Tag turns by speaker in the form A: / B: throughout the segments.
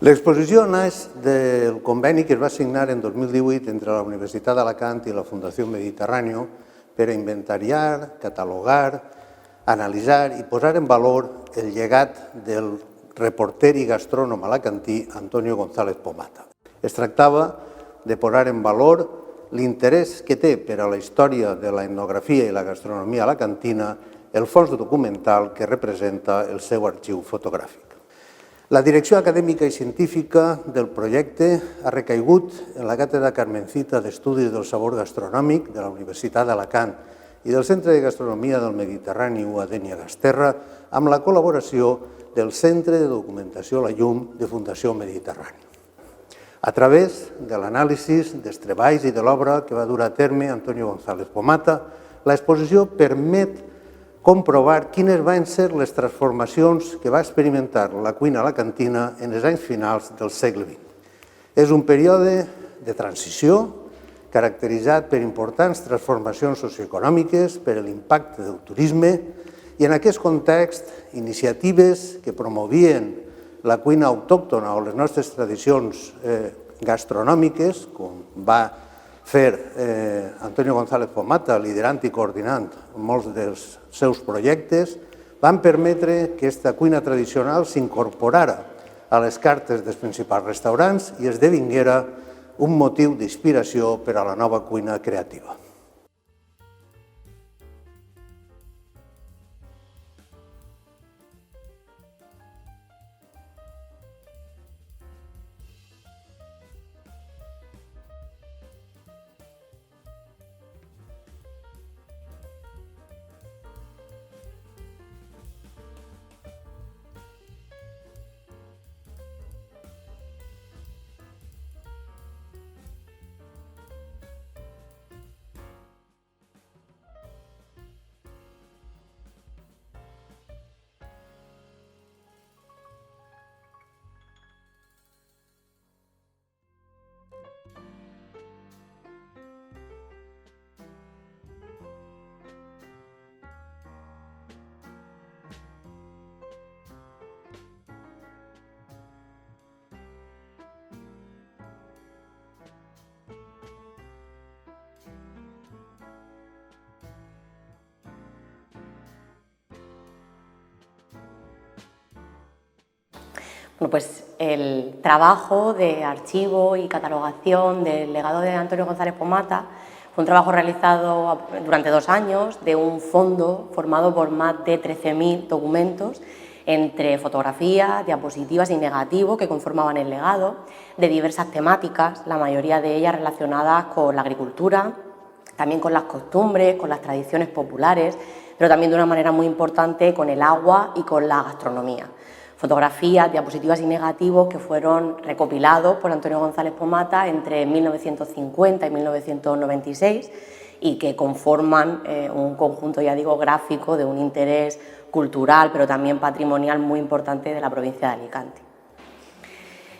A: L'exposició naix del conveni que es va signar en 2018 entre la Universitat d'Alacant i la Fundació Mediterráneo per a inventariar, catalogar, analitzar i posar en valor el llegat del reporter i gastrònom alacantí Antonio González Pomata. Es tractava de posar en valor l'interès que té per a la història de l'etnografia i la gastronomia alacantina el fons documental que representa el seu arxiu fotogràfic. La direcció acadèmica i científica del projecte ha recaigut en la Càtedra Carmencita d'Estudis del Sabor Gastronòmic de la Universitat d'Alacant i del Centre de Gastronomia del Mediterrani a Dénia Gasterra amb la col·laboració del Centre de Documentació La Llum de Fundació Mediterrani. A través de l'anàlisi dels treballs i de l'obra que va dur a terme Antonio González Pomata, l'exposició permet comprovar quines van ser les transformacions que va experimentar la cuina alacantina en els anys finals del segle XX. És un període de transició caracteritzat per importants transformacions socioeconòmiques, per l'impacte del turisme i en aquest context iniciatives que promovien la cuina autòctona o les nostres tradicions gastronòmiques, com va fer Antonio González Pomata, liderant i coordinant molts dels seus projectes, van permetre que aquesta cuina tradicional s'incorporara a les cartes dels principals restaurants i esdevinguera un motiu d'inspiració per a la nova cuina creativa.
B: Bueno, pues el trabajo de archivo y catalogación del legado de Antonio González Pomata fue un trabajo realizado durante 2 años de un fondo formado por más de 13.000 documentos entre fotografías, diapositivas y negativos que conformaban el legado, de diversas temáticas, la mayoría de ellas relacionadas con la agricultura, también con las costumbres, con las tradiciones populares, pero también de una manera muy importante con el agua y con la gastronomía. Fotografías, diapositivas y negativos que fueron recopilados por Antonio González Pomata entre 1950 y 1996 y que conforman un conjunto, ya digo, gráfico de un interés cultural, pero también patrimonial muy importante de la provincia de Alicante.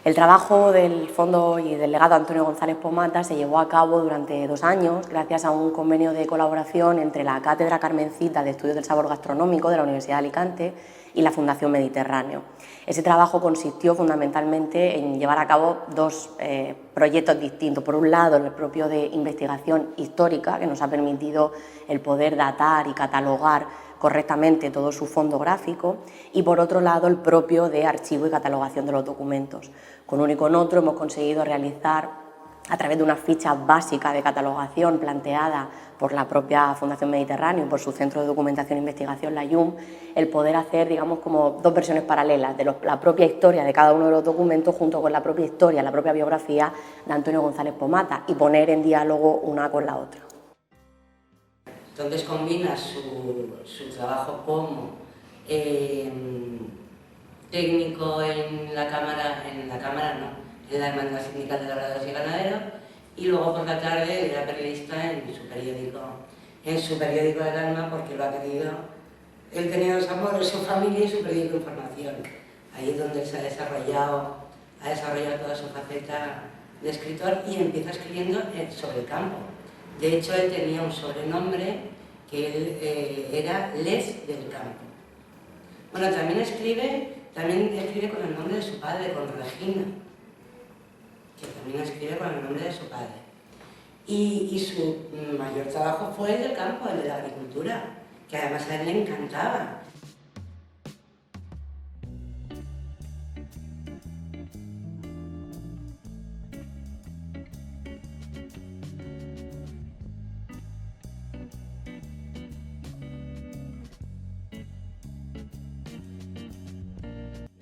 B: El trabajo del fondo y del legado Antonio González Pomata se llevó a cabo durante 2 años gracias a un convenio de colaboración entre la Cátedra Carmencita de Estudios del Sabor Gastronómico de la Universidad de Alicante y la Fundación Mediterráneo. Ese trabajo consistió fundamentalmente en llevar a cabo 2 proyectos distintos. Por un lado, el propio de investigación histórica, que nos ha permitido el poder datar y catalogar correctamente todo su fondo gráfico, y por otro lado el propio de archivo y catalogación de los documentos. Con uno y con otro hemos conseguido realizar, a través de una ficha básica de catalogación planteada por la propia Fundación Mediterráneo y por su Centro de Documentación e Investigación, la Llum, el poder hacer, digamos, como 2 versiones paralelas de la propia historia de cada uno de los documentos junto con la propia historia, la propia biografía de Antonio González Pomata y poner en diálogo una con la otra.
C: Entonces combina su trabajo como técnico en la cámara no, en la Hermandad Sindical de Labradores y Ganaderos, y luego por la tarde era periodista en su periódico del alma, porque lo ha querido. Él tenía 2 amores, su familia y su periódico de información. Ahí es donde se ha desarrollado toda su faceta de escritor y empieza escribiendo sobre el campo. De hecho, él tenía un sobrenombre que él era Les del Campo. Bueno, también escribe También escribe con el nombre de su padre, con Regina, que también escribe con el nombre de su padre. Y su mayor trabajo fue el del campo, el de la agricultura, que además a él le encantaba.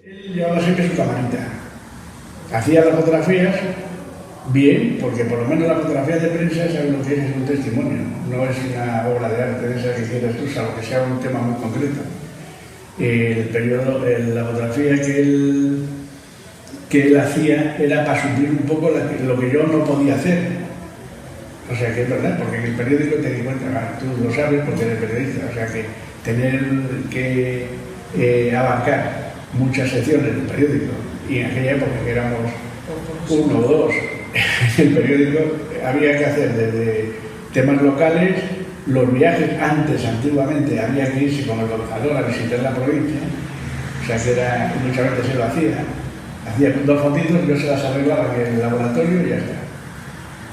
D: Él llevaba siempre su camarita. Hacía las fotografías bien, porque por lo menos las fotografías de prensa saben lo que es un testimonio, no es una obra de arte de esa que quieras tú, salvo que sea un tema muy concreto. La fotografía que él hacía era para suplir un poco lo que yo no podía hacer. O sea que es verdad, porque en el periódico te di cuenta, tú lo sabes porque eres periodista, o sea que tener que abarcar muchas secciones del periódico, y en aquella época que éramos uno o dos en el periódico, había que hacer desde temas locales, los viajes antiguamente había que irse con el organizador a visitar la provincia, o sea que muchas veces se lo hacía dos fotitos, yo se las arreglaba en el laboratorio y ya está.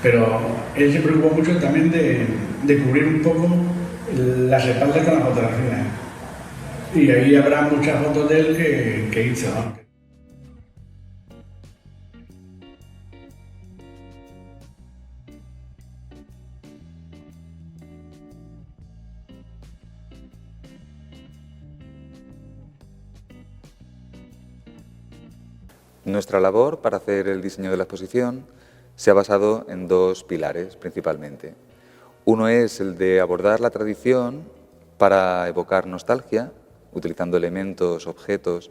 D: Pero él se preocupó mucho también de cubrir un poco las espaldas con la fotografía. Y ahí habrá muchas fotos de él que hizo.
E: Nuestra labor para hacer el diseño de la exposición se ha basado en dos pilares principalmente. Uno es el de abordar la tradición para evocar nostalgia, utilizando elementos, objetos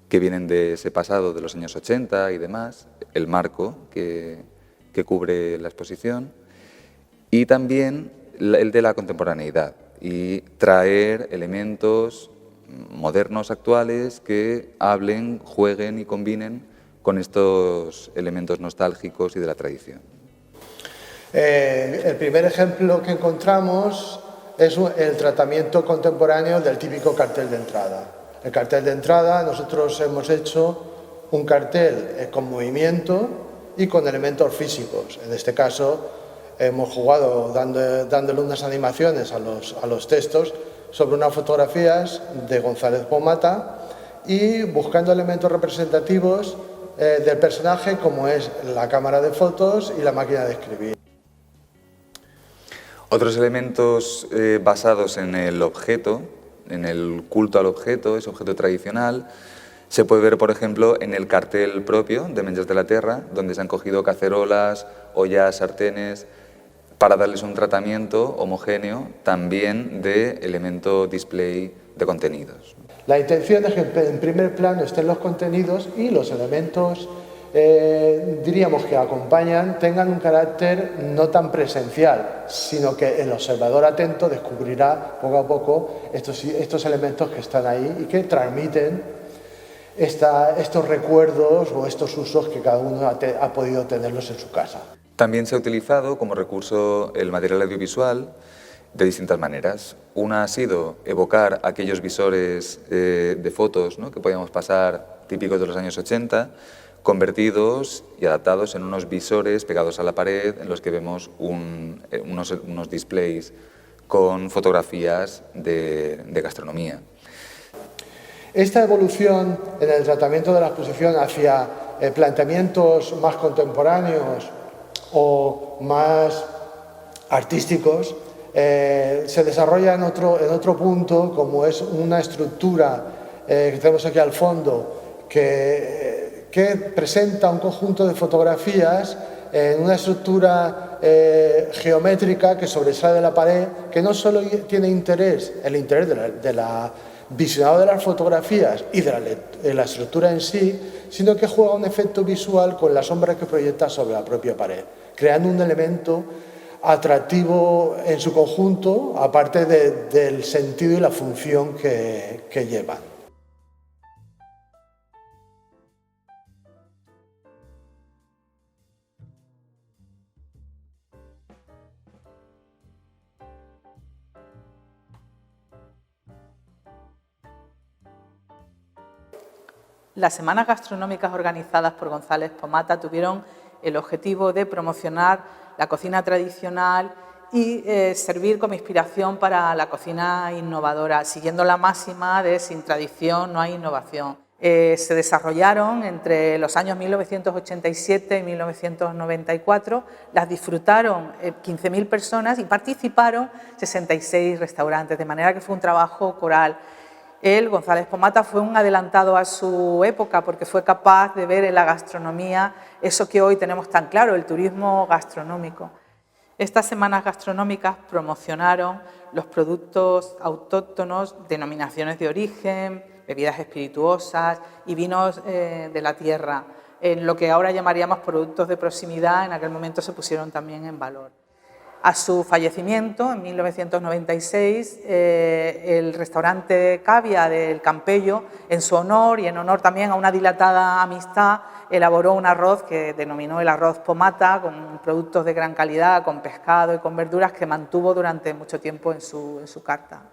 E: que vienen de ese pasado de los años 80 y demás, el marco que cubre la exposición, y también el de la contemporaneidad y traer elementos modernos, actuales, que hablen, jueguen y combinen con estos elementos nostálgicos y de la tradición.
F: El primer ejemplo que encontramos es el tratamiento contemporáneo del típico cartel de entrada. El cartel de entrada, nosotros hemos hecho un cartel con movimiento y con elementos físicos. En este caso, hemos jugado dándole unas animaciones a los textos sobre unas fotografías de González Pomata y buscando elementos representativos del personaje, como es la cámara de fotos y la máquina de escribir.
E: Otros elementos basados en el objeto, en el culto al objeto, ese objeto tradicional, se puede ver, por ejemplo, en el cartel propio de Menges de la Terra, donde se han cogido cacerolas, ollas, sartenes, para darles un tratamiento homogéneo también de elemento display de contenidos.
F: La intención es que en primer plano estén los contenidos y los elementos, diríamos que acompañan, tengan un carácter no tan presencial, sino que el observador atento descubrirá poco a poco estos elementos que están ahí y que transmiten estos recuerdos o estos usos que cada uno ha podido tenerlos en su casa.
E: También se ha utilizado como recurso el material audiovisual de distintas maneras. Una ha sido evocar aquellos visores de fotos, ¿no?, que podíamos pasar típicos de los años 80, convertidos y adaptados en unos visores pegados a la pared en los que vemos unos displays con fotografías de gastronomía.
F: Esta evolución en el tratamiento de la exposición hacia planteamientos más contemporáneos o más artísticos se desarrolla en otro punto, como es una estructura que tenemos aquí al fondo, que presenta un conjunto de fotografías en una estructura geométrica que sobresale de la pared, que no solo tiene el interés de la visionado de las fotografías y de la estructura en sí, sino que juega un efecto visual con la sombra que proyecta sobre la propia pared, creando un elemento atractivo en su conjunto, aparte del sentido y la función que llevan.
G: Las semanas gastronómicas organizadas por González Pomata tuvieron el objetivo de promocionar la cocina tradicional y servir como inspiración para la cocina innovadora, siguiendo la máxima de sin tradición no hay innovación. Se desarrollaron entre los años 1987 y 1994, las disfrutaron 15.000 personas y participaron 66 restaurantes, de manera que fue un trabajo coral. Él, González Pomata, fue un adelantado a su época porque fue capaz de ver en la gastronomía eso que hoy tenemos tan claro, el turismo gastronómico. Estas semanas gastronómicas promocionaron los productos autóctonos, denominaciones de origen, bebidas espirituosas y vinos de la tierra. En lo que ahora llamaríamos productos de proximidad, en aquel momento se pusieron también en valor. A su fallecimiento, en 1996, el restaurante Cavia del Campello, en su honor y en honor también a una dilatada amistad, elaboró un arroz que denominó el arroz Pomata, con productos de gran calidad, con pescado y con verduras, que mantuvo durante mucho tiempo en su carta.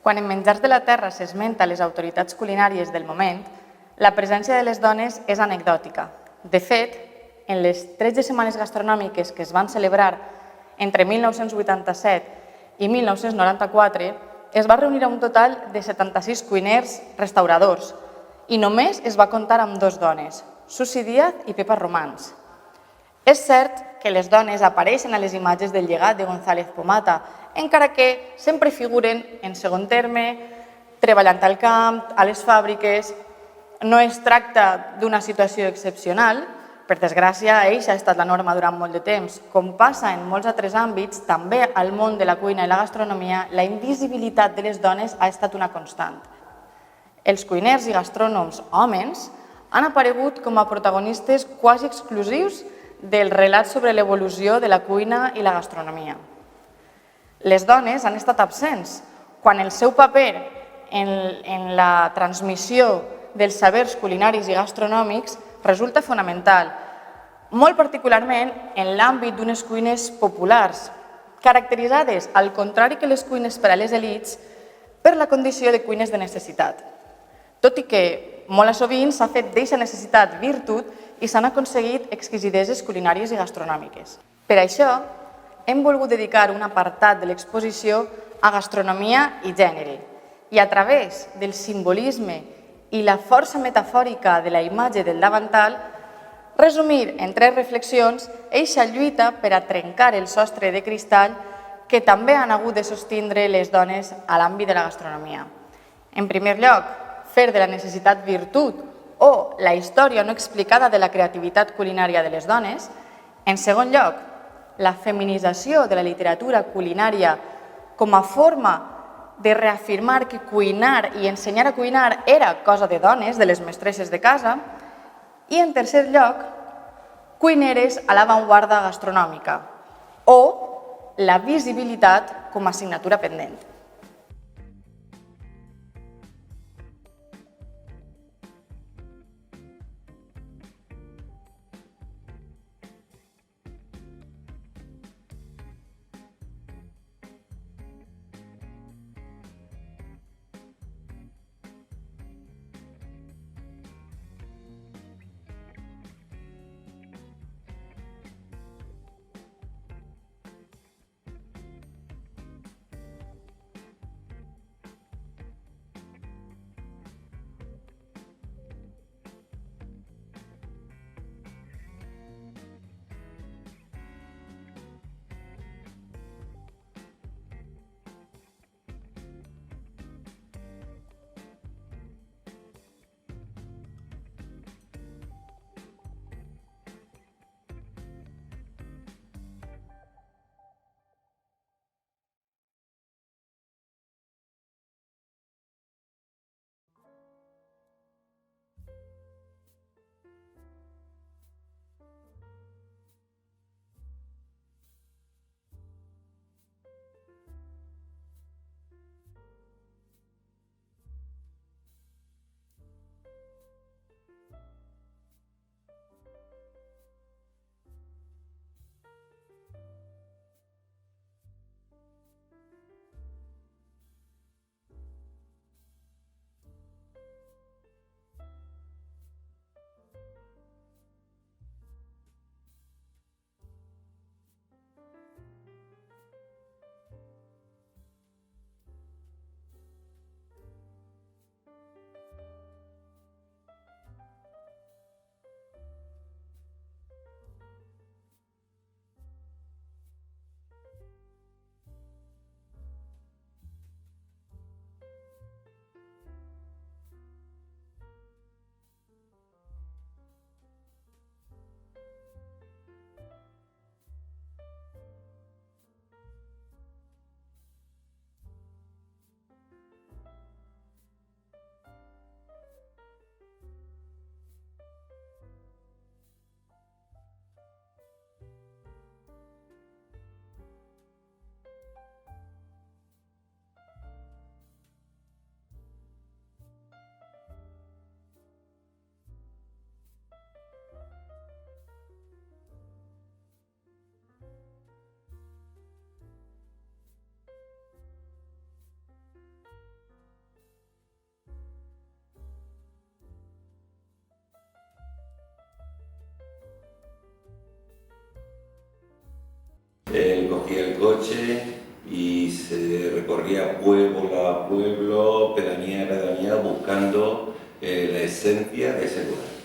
H: Quan en Menjars de la Terra s'esmenta les autoritats culinàries del moment, la presència de les dones és anecdòtica. De fet, en les 13 setmanes gastronòmiques que es van celebrar entre 1987 i 1994, es va reunir a un total de 76 cuiners restauradors i només es va comptar amb 2 dones, Susi Díaz i Pepa Romans. És cert que les dones apareixen a les imatges del llegat de González Pomata, encara que sempre figuren en segon terme, treballant al camp, a les fàbriques. No es tracta d'una situació excepcional, per desgràcia, eixa ha estat la norma durant molt de temps. Com passa en molts altres àmbits, també al món de la cuina i la gastronomia, la invisibilitat de les dones ha estat una constant. Els cuiners i gastrònoms homes han aparegut com a protagonistes quasi exclusius del relat sobre l'evolució de la cuina i la gastronomia. Les dones han estat absents quan el seu paper en la transmissió dels sabers culinaris i gastronòmics resulta fonamental. molt particularment en l'àmbit d'unes cuines populars, caracteritzades, al contrari que les cuines per a les elits, per la condició de cuines de necessitat. Tot i que molt sovint s'ha fet d'eixa necessitat virtut i s'han aconseguit exquisideses culinàries i gastronòmiques. Per això, hem volgut dedicar un apartat de l'exposició a gastronomia i gènere i a través del simbolisme i la força metafòrica de la imatge del davantal, resumir en 3 reflexions eixa lluita per a trencar el sostre de cristall que també han hagut de sostindre les dones a l'àmbit de la gastronomia. En primer lloc, fer de la necessitat virtut o la història no explicada de la creativitat culinària de les dones. En segon lloc, la feminització de la literatura culinària com a forma de reafirmar que cuinar i ensenyar a cuinar era cosa de dones, de les mestresses de casa. I en tercer lloc, cuineres a l'avantguarda gastronòmica o la visibilitat com a assignatura pendent.
I: Él cogía el coche y se recorría pueblo a pueblo, pedanía a pedanía, buscando la esencia de ese lugar.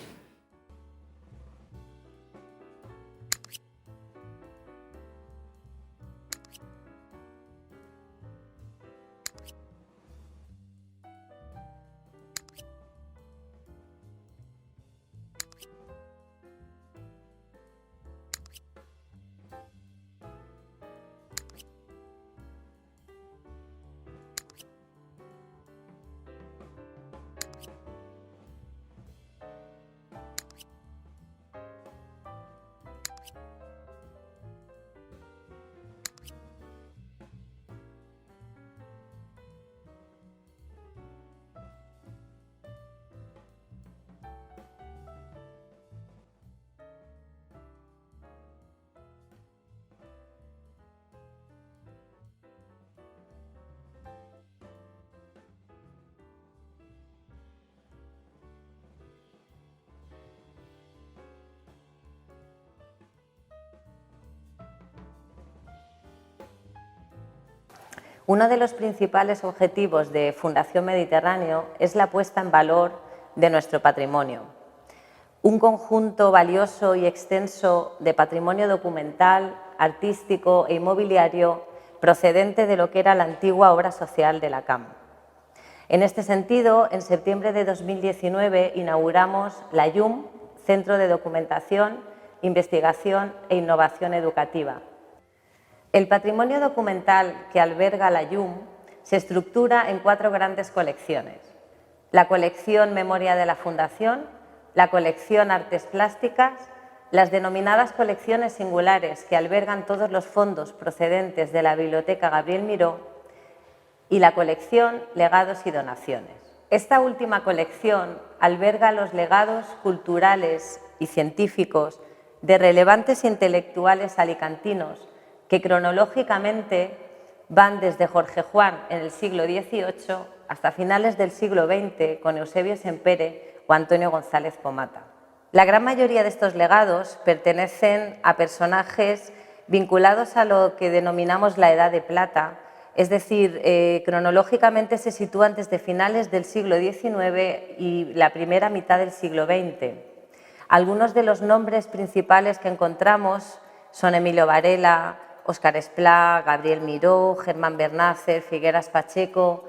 B: Uno de los principales objetivos de Fundación Mediterráneo es la puesta en valor de nuestro patrimonio. Un conjunto valioso y extenso de patrimonio documental, artístico e inmobiliario procedente de lo que era la antigua obra social de la CAM. En este sentido, en septiembre de 2019 inauguramos la YUM, Centro de Documentación, Investigación e Innovación Educativa. El patrimonio documental que alberga la YUM se estructura en 4 grandes colecciones: la colección Memoria de la Fundación, la colección Artes Plásticas, las denominadas colecciones singulares que albergan todos los fondos procedentes de la Biblioteca Gabriel Miró y la colección Legados y Donaciones. Esta última colección alberga los legados culturales y científicos de relevantes intelectuales alicantinos que cronológicamente van desde Jorge Juan en el siglo XVIII hasta finales del siglo XX con Eusebio Sempere o Antonio González Pomata. La gran mayoría de estos legados pertenecen a personajes vinculados a lo que denominamos la Edad de Plata, es decir, cronológicamente se sitúan desde finales del siglo XIX y la primera mitad del siglo XX. Algunos de los nombres principales que encontramos son Emilio Varela, Óscar Esplá, Gabriel Miró, Germán Bernácer, Figueras Pacheco,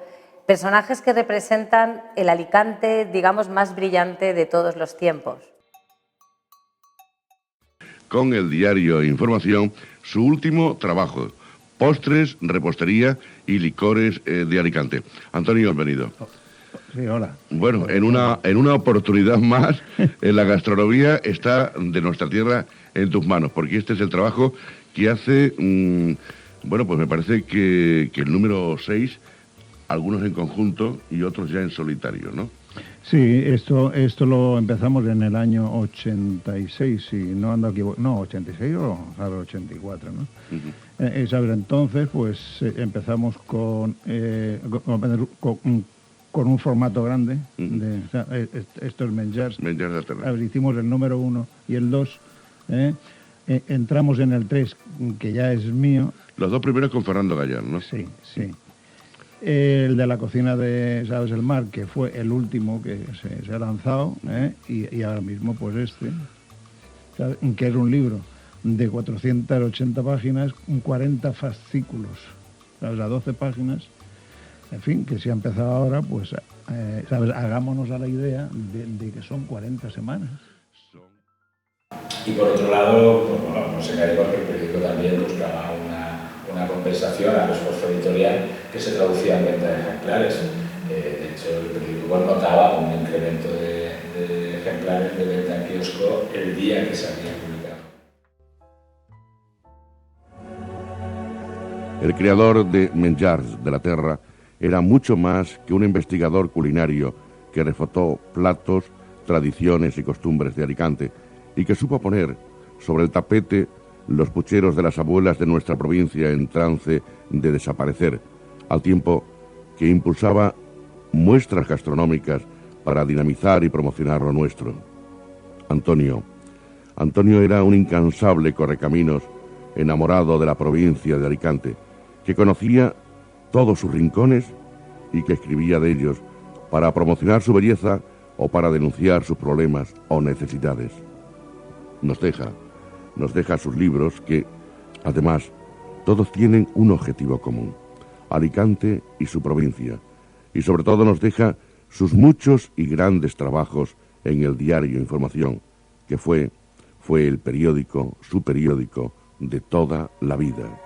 B: personajes que representan el Alicante, digamos, más brillante de todos los tiempos.
J: Con el diario Información, su último trabajo: postres, repostería y licores de Alicante. Antonio, bienvenido.
D: Sí, hola.
J: Bueno, en una oportunidad más, la gastronomía está de nuestra tierra en tus manos, porque este es el trabajo que hace, bueno, pues me parece que el número 6, algunos en conjunto y otros ya en solitario, ¿no?
K: Sí, esto lo empezamos en el año 86, si no ando equivocado, no, 86 o 84, ¿no? Uh-huh. ¿Sabes? Entonces, pues empezamos con un formato grande, uh-huh. Estos menjars.
J: Menjars de Terra.
K: Hicimos el número 1 y el 2, entramos en el 3, que ya es mío.
J: Los 2 primeros con Fernando Gallán, ¿no?
K: Sí, sí. El de la cocina de Sabes el Mar, que fue el último que se ha lanzado, y ahora mismo pues ¿sabes? Que es un libro de 480 páginas, 40 fascículos, ¿sabes? A 12 páginas, en fin, que se ha empezado ahora, pues, ¿sabes? Hagámonos a la idea de que son 40 semanas.
L: Y por otro lado, pues bueno, no se cae porque el periódico también buscaba una compensación al esfuerzo editorial que se traducía en venta de ejemplares. De hecho, el periódico notaba un incremento de ejemplares de venta en kiosco el día que se había publicado.
J: El creador de Menjars de la Terra era mucho más que un investigador culinario que refotó platos, tradiciones y costumbres de Alicante y que supo poner sobre el tapete los pucheros de las abuelas de nuestra provincia en trance de desaparecer, al tiempo que impulsaba muestras gastronómicas para dinamizar y promocionar lo nuestro. Antonio era un incansable correcaminos enamorado de la provincia de Alicante, que conocía todos sus rincones y que escribía de ellos para promocionar su belleza o para denunciar sus problemas o necesidades. Nos deja sus libros que, además, todos tienen un objetivo común: Alicante y su provincia, y sobre todo nos deja sus muchos y grandes trabajos en el diario Información, que fue el periódico, su periódico de toda la vida.